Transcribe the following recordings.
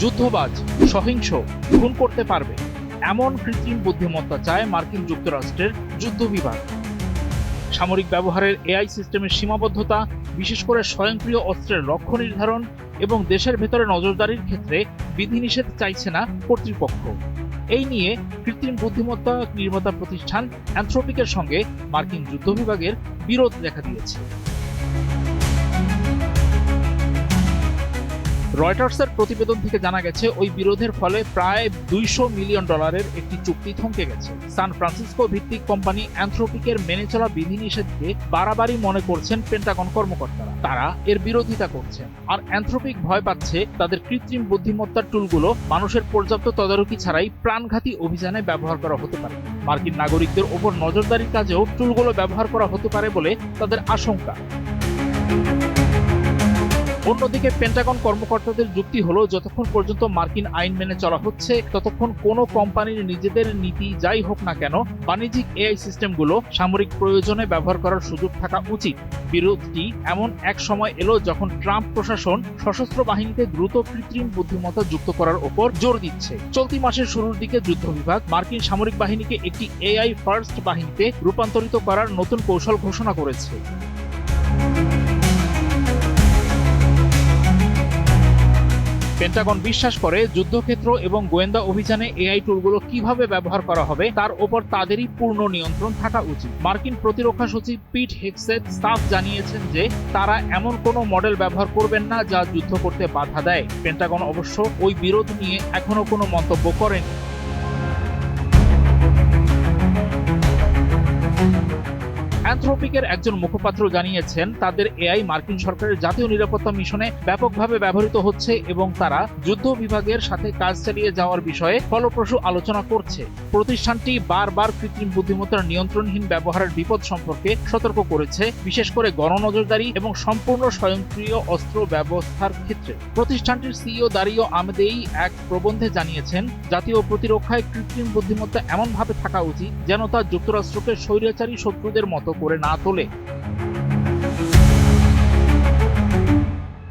যুদ্ধবাজ, সহিংস, খুন করতে পারবে এমন কৃত্রিম বুদ্ধিমত্তা চায় মার্কিন যুক্তরাষ্ট্রের যুদ্ধ বিভাগ। সামরিক ব্যবহারের এআই সিস্টেমের সীমাবদ্ধতা, বিশেষ করে স্বয়ংক্রিয় অস্ত্রের লক্ষ্য নির্ধারণ এবং দেশের ভেতরে নজরদারির ক্ষেত্রে বিধিনিষেধ চাইছে না কর্তৃপক্ষ। এই নিয়ে কৃত্রিম বুদ্ধিমত্তা নির্মাতা প্রতিষ্ঠান অ্যানথ্রোপিকের সঙ্গে মার্কিন যুদ্ধ বিভাগের বিরোধ দেখা দিয়েছে। রয়টার্সের প্রতিবেদন থেকে জানা গেছে, ওই বিরোধের ফলে প্রায় $200 মিলিয়ন একটি চুক্তি থমকে গেছে। সান ফ্রান্সিসকো ভিত্তিক কোম্পানি অ্যানথ্রোপিকের মেনে চলা বিধিনিষেধকে বাড়াবাড়ি মনে করছেন পেন্টাগন কর্মকর্তারা। তারা এর বিরোধিতা করছেন। আর অ্যানথ্রোপিক ভয় পাচ্ছে তাদের কৃত্রিম বুদ্ধিমত্তার টুলগুলো মানুষের পর্যাপ্ত তদারকি ছাড়াই প্রাণঘাতী অভিযানে ব্যবহার করা হতে পারে। মার্কিন নাগরিকদের ওপর নজরদারির কাজেও টুলগুলো ব্যবহার করা হতে পারে বলে তাদের আশঙ্কা। অন্যদিকে পেন্টাগন কর্মকর্তাদের যুক্তি হলো, যতক্ষণ পর্যন্ত মার্কিন আইন মেনে চলা হচ্ছে ততক্ষণ কোনো কোম্পানির নিজেদের নীতি যাই হোক না কেন বাণিজ্যিক এআই সিস্টেমগুলো সামরিক প্রয়োজনে ব্যবহার করার সুযোগ থাকা উচিত। বিরোধটি এমন এক সময় এলো যখন ট্রাম্প প্রশাসন সশস্ত্র বাহিনীতে দ্রুত কৃত্রিম বুদ্ধিমত্তা যুক্ত করার ওপর জোর দিচ্ছে। চলতি মাসের শুরুর দিকে যুদ্ধ বিভাগ মার্কিন সামরিক বাহিনীকে একটি এআই ফার্স্ট বাহিনীতে রূপান্তরিত করার নতুন কৌশল ঘোষণা করেছে। পেন্টাগন বিশ্বাস করে যুদ্ধক্ষেত্র এবং গোয়েন্দা অভিযানে এআই টুলগুলো কিভাবে ব্যবহার করা হবে তার ওপর তাদেরই পূর্ণ নিয়ন্ত্রণ থাকা উচিত। মার্কিন প্রতিরক্ষা সচিব পিট হেগসেথ সাফ জানিয়েছেন যে তারা এমন কোনো মডেল ব্যবহার করবেন না যা যুদ্ধ করতে বাধা দেয়। পেন্টাগন অবশ্য ওই বিরোধ নিয়ে এখনো কোনো মন্তব্য করেনি। অ্যানথ্রোপিকের একজন মুখপাত্র জানিয়েছেন, তাদের এআই মার্কিন সরকারের জাতীয় নিরাপত্তা মিশনে ব্যাপকভাবে ব্যবহৃত হচ্ছে এবং তারা যুদ্ধ বিভাগের সাথে কাজ চালিয়ে যাওয়ার বিষয়ে ফলপ্রসূ আলোচনা করছে। প্রতিষ্ঠানটি বারবার কৃত্রিম বুদ্ধিমত্তার নিয়ন্ত্রণহীন ব্যবহারের বিপদ সম্পর্কে সতর্ক করেছে, বিশেষ করে গণনজরদারি এবং সম্পূর্ণ স্বয়ংক্রিয় অস্ত্র ব্যবস্থার ক্ষেত্রে। প্রতিষ্ঠানটির সিইও দারিও আমেদেই এক প্রবন্ধে জানিয়েছেন, জাতীয় প্রতিরক্ষায় কৃত্রিম বুদ্ধিমত্তা এমনভাবে থাকা উচিত যেন তা যুক্তরাষ্ট্রকে স্বৈরাচারী শত্রুদের মতো করে না তোলে।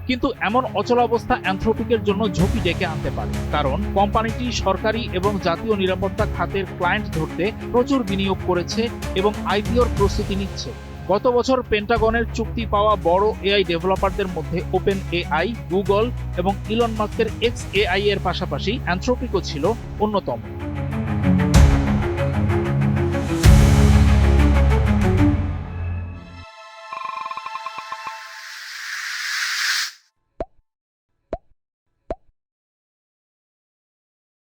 কিন্তু এমন অচলাবস্থা অ্যানথ্রোপিকের জন্য ঝুঁকি ডেকে আনতে পারে, কারণ কোম্পানিটি সরকারি এবং জাতীয় নিরাপত্তা খাতের ক্লায়েন্ট ধরতে প্রচুর বিনিয়োগ করেছে এবং আইপিওর প্রস্তুতি নিচ্ছে। গত বছর পেন্টাগনের চুক্তি পাওয়া বড় এআই ডেভেলপারদের মধ্যে ওপেন এআই, গুগল এবং ইলন মাস্কের এক্স এআই এর পাশাপাশি অ্যানথ্রোপিকও ছিল অন্যতম।